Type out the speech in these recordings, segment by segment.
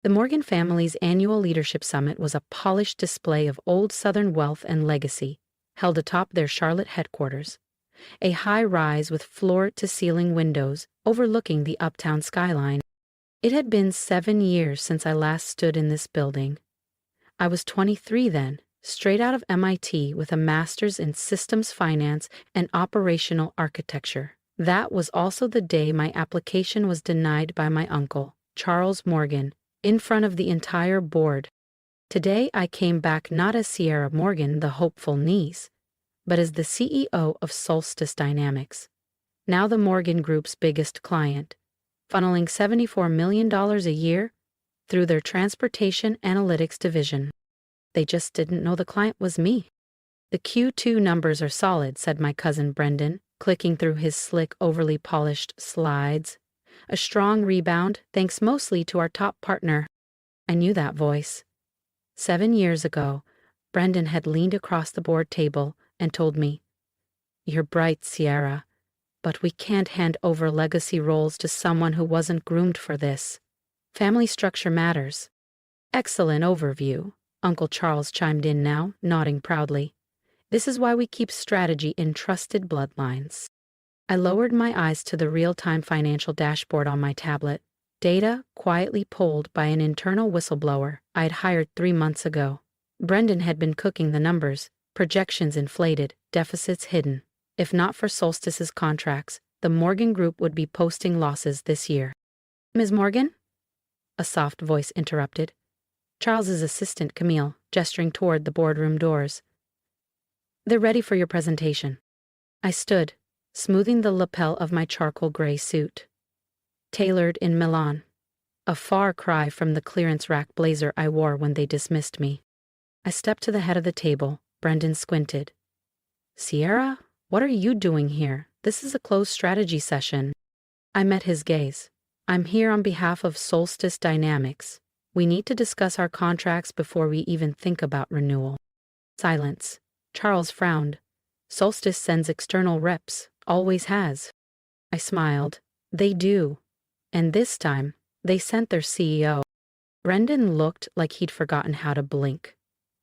The Morgan family's annual leadership summit was a polished display of old Southern wealth and legacy, held atop their Charlotte headquarters, a high rise with floor-to-ceiling windows overlooking the Uptown skyline. It had been 7 years since I last stood in this building. I was 23 then, straight out of MIT with a master's in systems finance and operational architecture. That was also the day my application was denied by my uncle, Charles Morgan, in front of the entire board. Today I came back not as Sierra Morgan, the hopeful niece, but as the CEO of Solstice Dynamics, now the Morgan Group's biggest client, funneling $74 million a year through their transportation analytics division. They just didn't know the client was me. The Q2 numbers are solid, said my cousin Brendan, clicking through his slick, overly polished slides. A strong rebound, thanks mostly to our top partner. I knew that voice. 7 years ago, Brendan had leaned across the board table and told me, "You're bright, Sierra, but we can't hand over legacy roles to someone who wasn't groomed for this. Family structure matters." Excellent overview, Uncle Charles chimed in now, nodding proudly. This is why we keep strategy in trusted bloodlines. I lowered my eyes to the real-time financial dashboard on my tablet, data quietly pulled by an internal whistleblower I had hired 3 months ago. Brendan had been cooking the numbers, projections inflated, deficits hidden. If not for Solstice's contracts, the Morgan Group would be posting losses this year. "Ms. Morgan?" A soft voice interrupted. Charles's assistant, Camille, gesturing toward the boardroom doors. "They're ready for your presentation." I stood, smoothing the lapel of my charcoal gray suit. Tailored in Milan, a far cry from the clearance rack blazer I wore when they dismissed me. I stepped to the head of the table. Brendan squinted. "Sierra, what are you doing here? This is a closed strategy session." I met his gaze. "I'm here on behalf of Solstice Dynamics. We need to discuss our contracts before we even think about renewal." Silence. Charles frowned. "Solstice sends external reps, always has." I smiled. "They do. And this time, they sent their CEO." Brendan looked like he'd forgotten how to blink.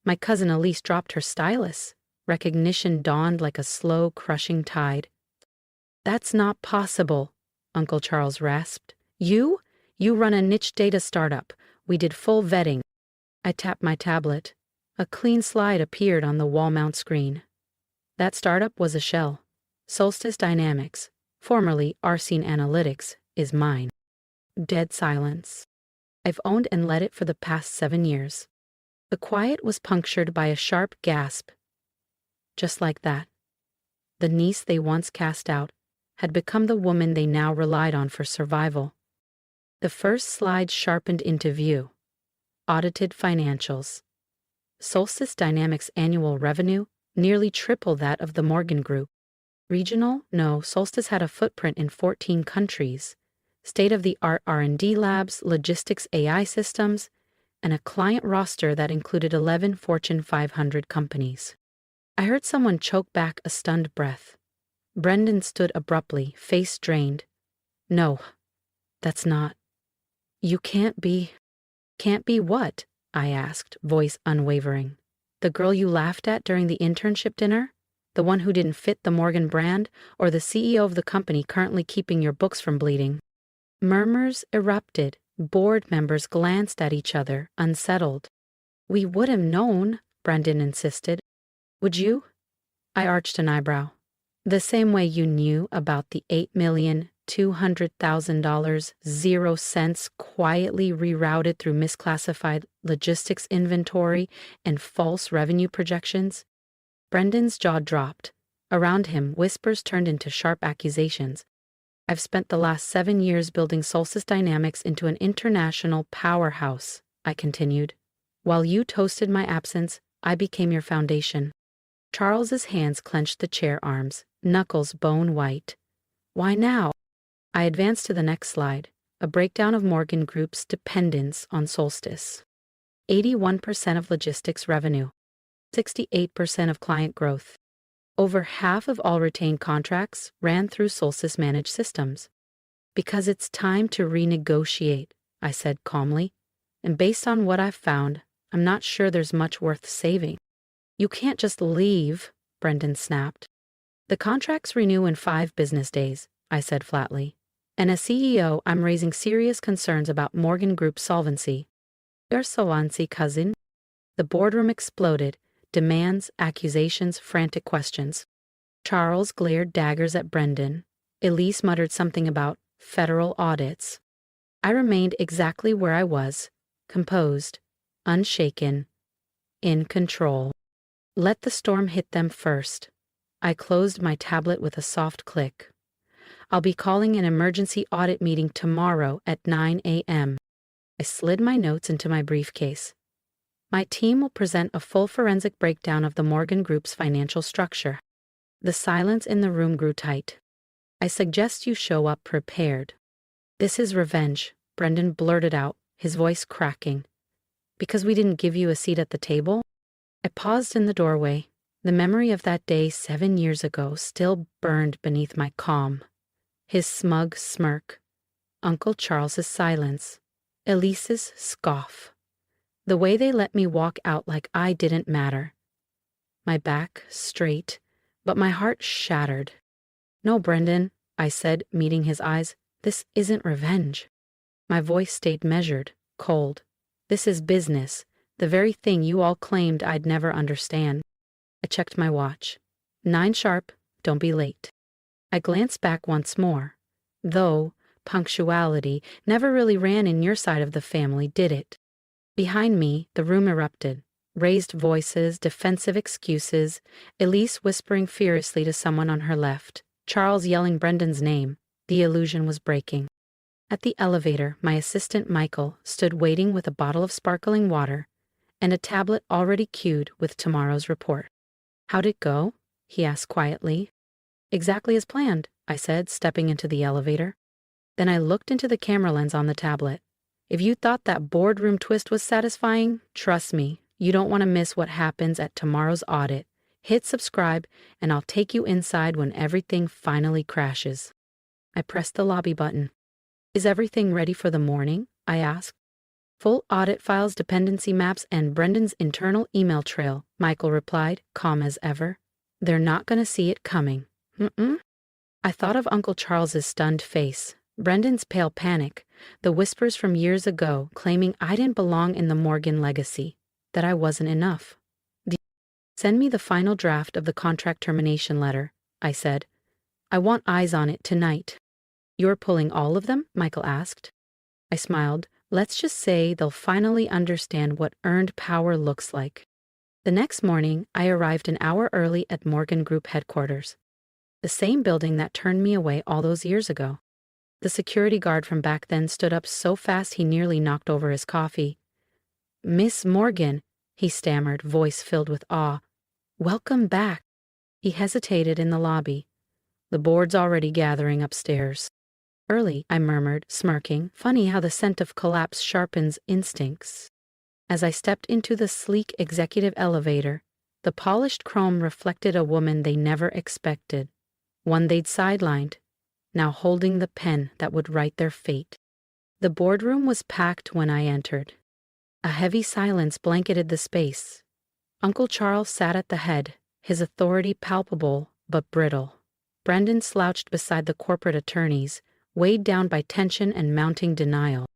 My cousin Elise dropped her stylus. Recognition dawned like a slow, crushing tide. "That's not possible," Uncle Charles rasped. You run a niche data startup. We did full vetting." I tapped my tablet. A clean slide appeared on the wall-mount screen. That startup was a shell. Solstice Dynamics, formerly Arsine Analytics, is mine. Dead silence. I've owned and led it for the past 7 years. The quiet was punctured by a sharp gasp. Just like that, the niece they once cast out had become the woman they now relied on for survival. The first slide sharpened into view. Audited financials. Solstice Dynamics' annual revenue nearly triple that of the Morgan Group. Regional? No, Solstice had a footprint in 14 countries. State-of-the-art R&D labs, logistics AI systems, and a client roster that included 11 Fortune 500 companies. I heard someone choke back a stunned breath. Brendan stood abruptly, face drained. "No, that's not. You can't be." "Can't be what?" I asked, voice unwavering. "The girl you laughed at during the internship dinner? The one who didn't fit the Morgan brand? Or the CEO of the company currently keeping your books from bleeding?" Murmurs erupted. Board members glanced at each other, unsettled. "We would have known," Brendan insisted. "Would you?" I arched an eyebrow. "The same way you knew about the $8,200,000, 0 cents quietly rerouted through misclassified logistics inventory and false revenue projections?" Brendan's jaw dropped. Around him, whispers turned into sharp accusations. "I've spent the last 7 years building Solstice Dynamics into an international powerhouse," I continued. "While you toasted my absence, I became your foundation." Charles's hands clenched the chair arms, knuckles bone white. "Why now?" I advanced to the next slide, a breakdown of Morgan Group's dependence on Solstice. 81% of logistics revenue, 68% of client growth. Over half of all retained contracts ran through Solstice-managed systems. "Because it's time to renegotiate," I said calmly. and based on what I've found, I'm not sure there's much worth saving. You can't just leave, Brendan snapped. The contracts renew in 5 business days, I said flatly. And as CEO, I'm raising serious concerns about Morgan Group's solvency. Your solvency, cousin? The boardroom exploded, demands, accusations, frantic questions. Charles glared daggers at Brendan. Elise muttered something about federal audits. I remained exactly where I was, composed, unshaken, in control. Let the storm hit them first. I closed my tablet with a soft click. I'll be calling an emergency audit meeting tomorrow at 9 a.m. I slid my notes into my briefcase. My team will present a full forensic breakdown of the Morgan Group's financial structure. The silence in the room grew tight. I suggest you show up prepared. This is revenge, Brendan blurted out, his voice cracking. Because we didn't give you a seat at the table? I paused in the doorway. The memory of that day 7 years ago still burned beneath my calm. His smug smirk, Uncle Charles's silence, Elise's scoff. The way they let me walk out like I didn't matter. My back straight, but my heart shattered. No, Brendan, I said, meeting his eyes, this isn't revenge. My voice stayed measured, cold. This is business, the very thing you all claimed I'd never understand. I checked my watch. 9 sharp, don't be late. I glanced back once more. Though punctuality never really ran in your side of the family, did it? Behind me, the room erupted. Raised voices, defensive excuses, Elise whispering furiously to someone on her left, Charles yelling Brendan's name. The illusion was breaking. At the elevator, my assistant Michael stood waiting with a bottle of sparkling water and a tablet already queued with tomorrow's report. How'd it go? He asked quietly. Exactly as planned, I said, stepping into the elevator. Then I looked into the camera lens on the tablet. If you thought that boardroom twist was satisfying, trust me, you don't want to miss what happens at tomorrow's audit. Hit subscribe, and I'll take you inside when everything finally crashes. I pressed the lobby button. Is everything ready for the morning? I asked. Full audit files, dependency maps, and Brendan's internal email trail, Michael replied, calm as ever. They're not going to see it coming. I thought of Uncle Charles's stunned face, Brendan's pale panic, the whispers from years ago claiming I didn't belong in the Morgan legacy, that I wasn't enough. Send me the final draft of the contract termination letter, I said. I want eyes on it tonight. You're pulling all of them? Michael asked. I smiled. Let's just say they'll finally understand what earned power looks like. The next morning, I arrived an hour early at Morgan Group headquarters. The same building that turned me away all those years ago. The security guard from back then stood up so fast he nearly knocked over his coffee. Miss Morgan, he stammered, voice filled with awe. Welcome back. He hesitated in the lobby. The board's already gathering upstairs. Early, I murmured, smirking. Funny how the scent of collapse sharpens instincts. As I stepped into the sleek executive elevator, the polished chrome reflected a woman they never expected. One they'd sidelined, now holding the pen that would write their fate. The boardroom was packed when I entered. A heavy silence blanketed the space. Uncle Charles sat at the head, his authority palpable but brittle. Brendan slouched beside the corporate attorneys, weighed down by tension and mounting denial.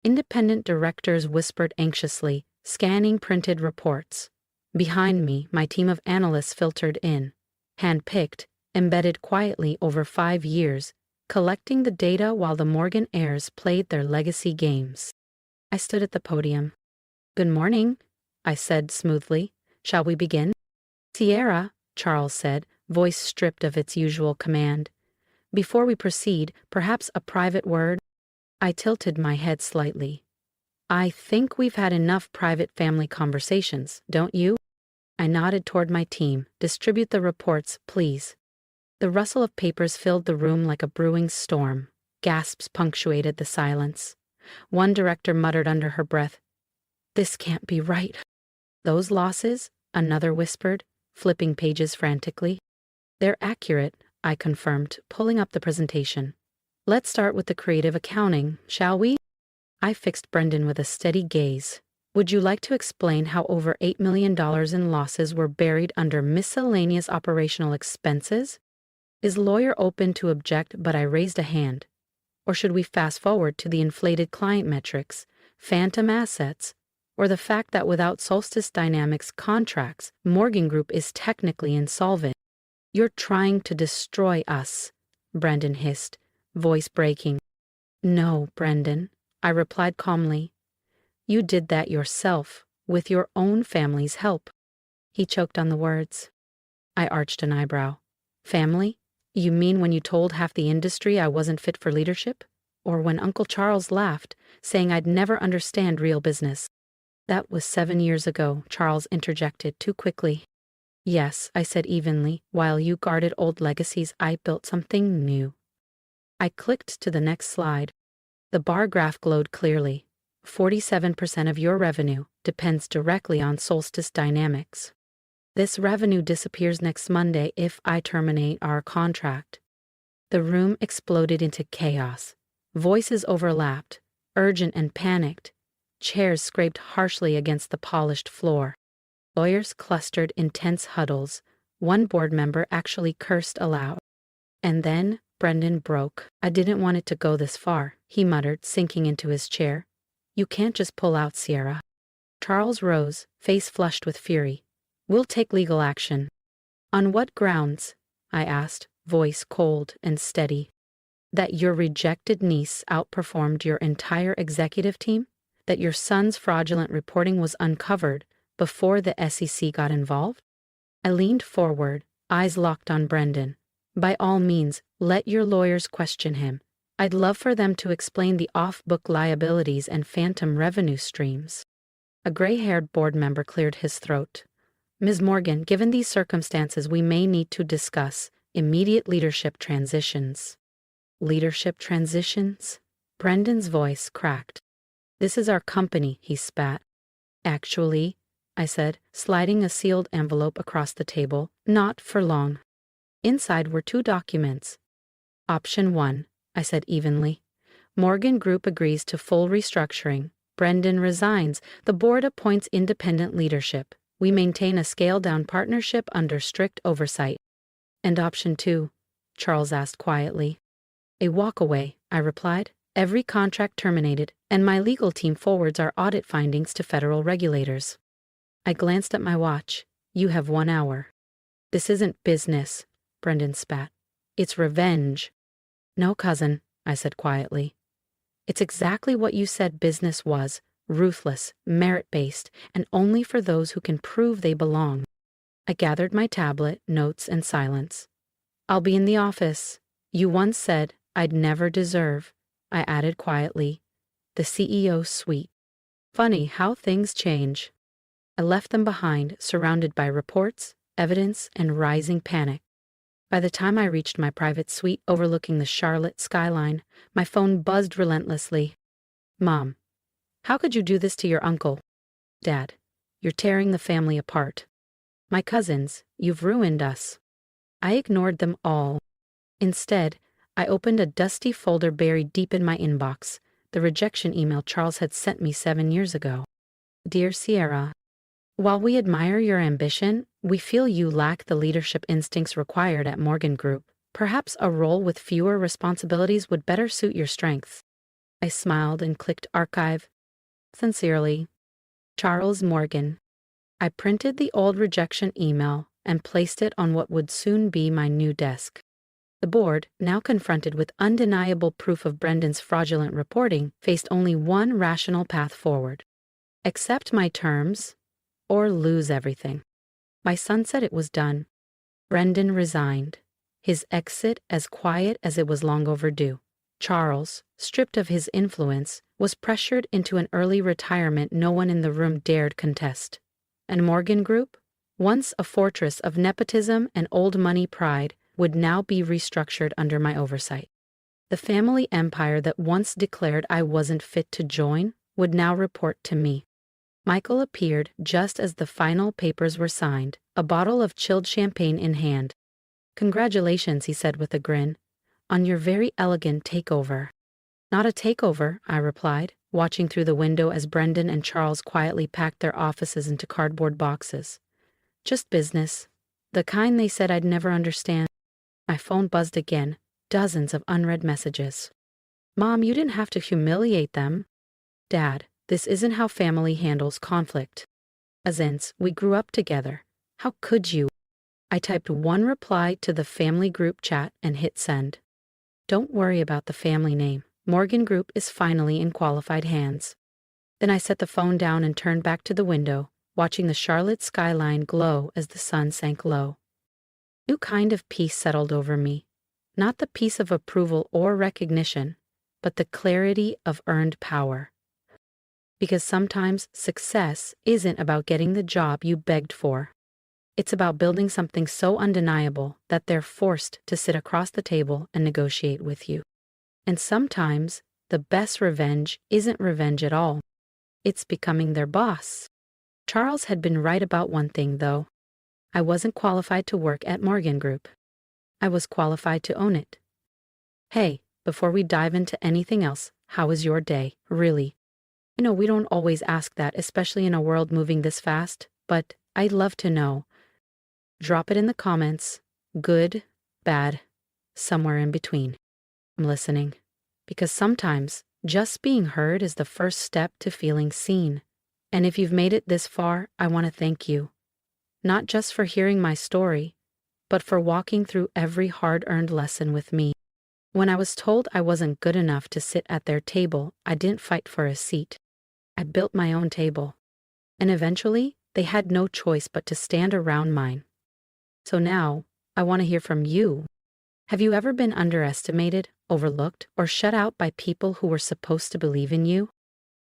Independent directors whispered anxiously, scanning printed reports. Behind me, my team of analysts filtered in, hand-picked, embedded quietly over 5 years, collecting the data while the Morgan heirs played their legacy games. I stood at the podium. Good morning, I said smoothly. Shall we begin? Sierra, Charles said, voice stripped of its usual command. Before we proceed, perhaps a private word? I tilted my head slightly. I think we've had enough private family conversations, don't you? I nodded toward my team. Distribute the reports, please. The rustle of papers filled the room like a brewing storm. Gasps punctuated the silence. One director muttered under her breath, "This can't be right." "Those losses?" another whispered, flipping pages frantically. "They're accurate," I confirmed, pulling up the presentation. "Let's start with the creative accounting, shall we?" I fixed Brendan with a steady gaze. Would you like to explain how over $8 million in losses were buried under miscellaneous operational expenses? Is lawyer open to object, but I raised a hand. Or should we fast forward to the inflated client metrics, phantom assets, or the fact that without Solstice Dynamics contracts, Morgan Group is technically insolvent? You're trying to destroy us, Brendan hissed, voice breaking. No, Brendan, I replied calmly. You did that yourself, with your own family's help. He choked on the words. I arched an eyebrow. Family? You mean when you told half the industry I wasn't fit for leadership? Or when Uncle Charles laughed, saying I'd never understand real business? That was 7 years ago, Charles interjected too quickly. Yes, I said evenly, while you guarded old legacies, I built something new. I clicked to the next slide. The bar graph glowed clearly. 47% of your revenue depends directly on Solstice Dynamics. This revenue disappears next Monday if I terminate our contract. The room exploded into chaos. Voices overlapped, urgent and panicked. Chairs scraped harshly against the polished floor. Lawyers clustered in tense huddles. One board member actually cursed aloud. And then Brendan broke. I didn't want it to go this far, he muttered, sinking into his chair. You can't just pull out, Sierra. Charles rose, face flushed with fury. We'll take legal action. On what grounds? I asked, voice cold and steady. That your rejected niece outperformed your entire executive team? That your son's fraudulent reporting was uncovered before the SEC got involved? I leaned forward, eyes locked on Brendan. By all means, let your lawyers question him. I'd love for them to explain the off-book liabilities and phantom revenue streams. A gray-haired board member cleared his throat. Ms. Morgan, given these circumstances, we may need to discuss immediate leadership transitions. Leadership transitions? Brendan's voice cracked. This is our company, he spat. Actually, I said, sliding a sealed envelope across the table, not for long. Inside were 2 documents. Option 1, I said evenly. Morgan Group agrees to full restructuring. Brendan resigns. The board appoints independent leadership. We maintain a scaled-down partnership under strict oversight. And option 2, Charles asked quietly. A walkaway, I replied. Every contract terminated, and my legal team forwards our audit findings to federal regulators. I glanced at my watch. You have 1 hour. This isn't business, Brendan spat. It's revenge. No, cousin, I said quietly. It's exactly what you said business was. Ruthless, merit-based, and only for those who can prove they belong. I gathered my tablet, notes, and silence. I'll be in the office. You once said I'd never deserve, I added quietly, the CEO's suite. Funny how things change. I left them behind, surrounded by reports, evidence, and rising panic. By the time I reached my private suite overlooking the Charlotte skyline, my phone buzzed relentlessly. Mom. How could you do this to your uncle? Dad, you're tearing the family apart. My cousins, you've ruined us. I ignored them all. Instead, I opened a dusty folder buried deep in my inbox, the rejection email Charles had sent me 7 years ago. Dear Sierra, while we admire your ambition, we feel you lack the leadership instincts required at Morgan Group. Perhaps a role with fewer responsibilities would better suit your strengths. I smiled and clicked archive. Sincerely, Charles Morgan. I printed the old rejection email and placed it on what would soon be my new desk. The board, now confronted with undeniable proof of Brendan's fraudulent reporting, faced only one rational path forward. Accept my terms, or lose everything. My son said it was done. Brendan resigned, his exit as quiet as it was long overdue. Charles, stripped of his influence, was pressured into an early retirement no one in the room dared contest. And Morgan Group, once a fortress of nepotism and old money pride, would now be restructured under my oversight. The family empire that once declared I wasn't fit to join would now report to me. Michael appeared just as the final papers were signed, a bottle of chilled champagne in hand. Congratulations, he said with a grin, on your very elegant takeover. Not a takeover, I replied. watching through the window as Brendan and Charles quietly packed their offices into cardboard boxes. Just business. The kind they said I'd never understand. My phone buzzed again, dozens of unread messages. Mom, you didn't have to humiliate them. Dad, this isn't how family handles conflict. Since we grew up together. How could you? I typed one reply to the family group chat and hit send. Don't worry about the family name. Morgan Group is finally in qualified hands. Then I set the phone down and turned back to the window, watching the Charlotte skyline glow as the sun sank low. New kind of peace settled over me. Not the peace of approval or recognition, but the clarity of earned power. Because sometimes success isn't about getting the job you begged for. It's about building something so undeniable that they're forced to sit across the table and negotiate with you. And sometimes the best revenge isn't revenge at all. It's becoming their boss. Charles had been right about one thing, though. I wasn't qualified to work at Morgan Group. I was qualified to own it. Hey, before we dive into anything else, how was your day, really? I know we don't always ask that, especially in a world moving this fast, but I'd love to know. Drop it in the comments. Good, bad, somewhere in between. I'm listening. Because sometimes just being heard is the first step to feeling seen. And if you've made it this far, I want to thank you. Not just for hearing my story, but for walking through every hard-earned lesson with me. When I was told I wasn't good enough to sit at their table, I didn't fight for a seat. I built my own table. And eventually, they had no choice but to stand around mine. So now, I want to hear from you. Have you ever been underestimated, overlooked, or shut out by people who were supposed to believe in you?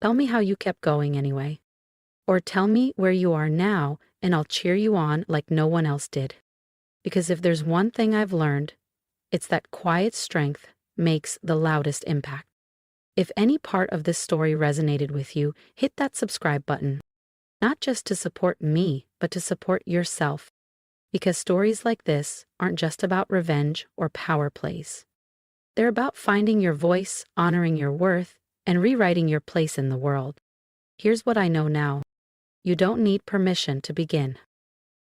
Tell me how you kept going anyway. Or tell me where you are now, and I'll cheer you on like no one else did. Because if there's one thing I've learned, it's that quiet strength makes the loudest impact. If any part of this story resonated with you, hit that subscribe button. Not just to support me, but to support yourself. Because stories like this aren't just about revenge or power plays. They're about finding your voice, honoring your worth, and rewriting your place in the world. Here's what I know now. You don't need permission to begin.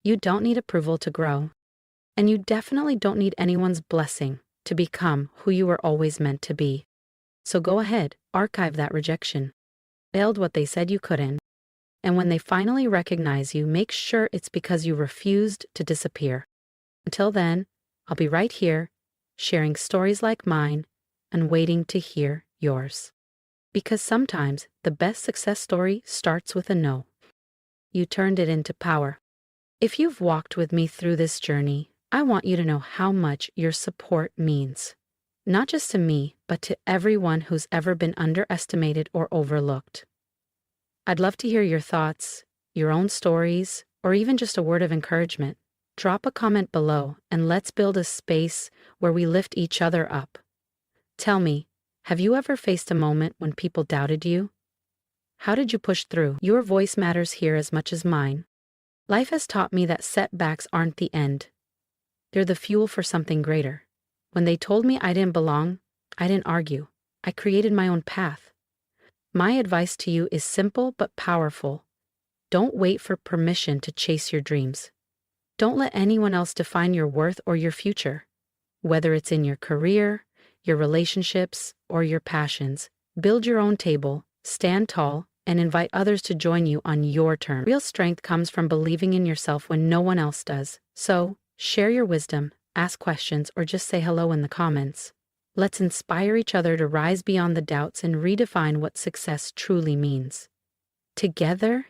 You don't need approval to grow. And you definitely don't need anyone's blessing to become who you were always meant to be. So go ahead, archive that rejection. Build what they said you couldn't. And when they finally recognize you, make sure it's because you refused to disappear. Until then, I'll be right here, sharing stories like mine and waiting to hear yours. Because sometimes the best success story starts with a no. You turned it into power. If you've walked with me through this journey, I want you to know how much your support means. Not just to me, but to everyone who's ever been underestimated or overlooked. I'd love to hear your thoughts, your own stories, or even just a word of encouragement. Drop a comment below and let's build a space where we lift each other up. Tell me, have you ever faced a moment when people doubted you? How did you push through? Your voice matters here as much as mine. Life has taught me that setbacks aren't the end. They're the fuel for something greater. When they told me I didn't belong, I didn't argue. I created my own path. My advice to you is simple but powerful. Don't wait for permission to chase your dreams. Don't let anyone else define your worth or your future. Whether it's in your career, your relationships, or your passions, build your own table, stand tall, and invite others to join you on your terms. Real strength comes from believing in yourself when no one else does. So, share your wisdom, ask questions, or just say hello in the comments. Let's inspire each other to rise beyond the doubts and redefine what success truly means. Together,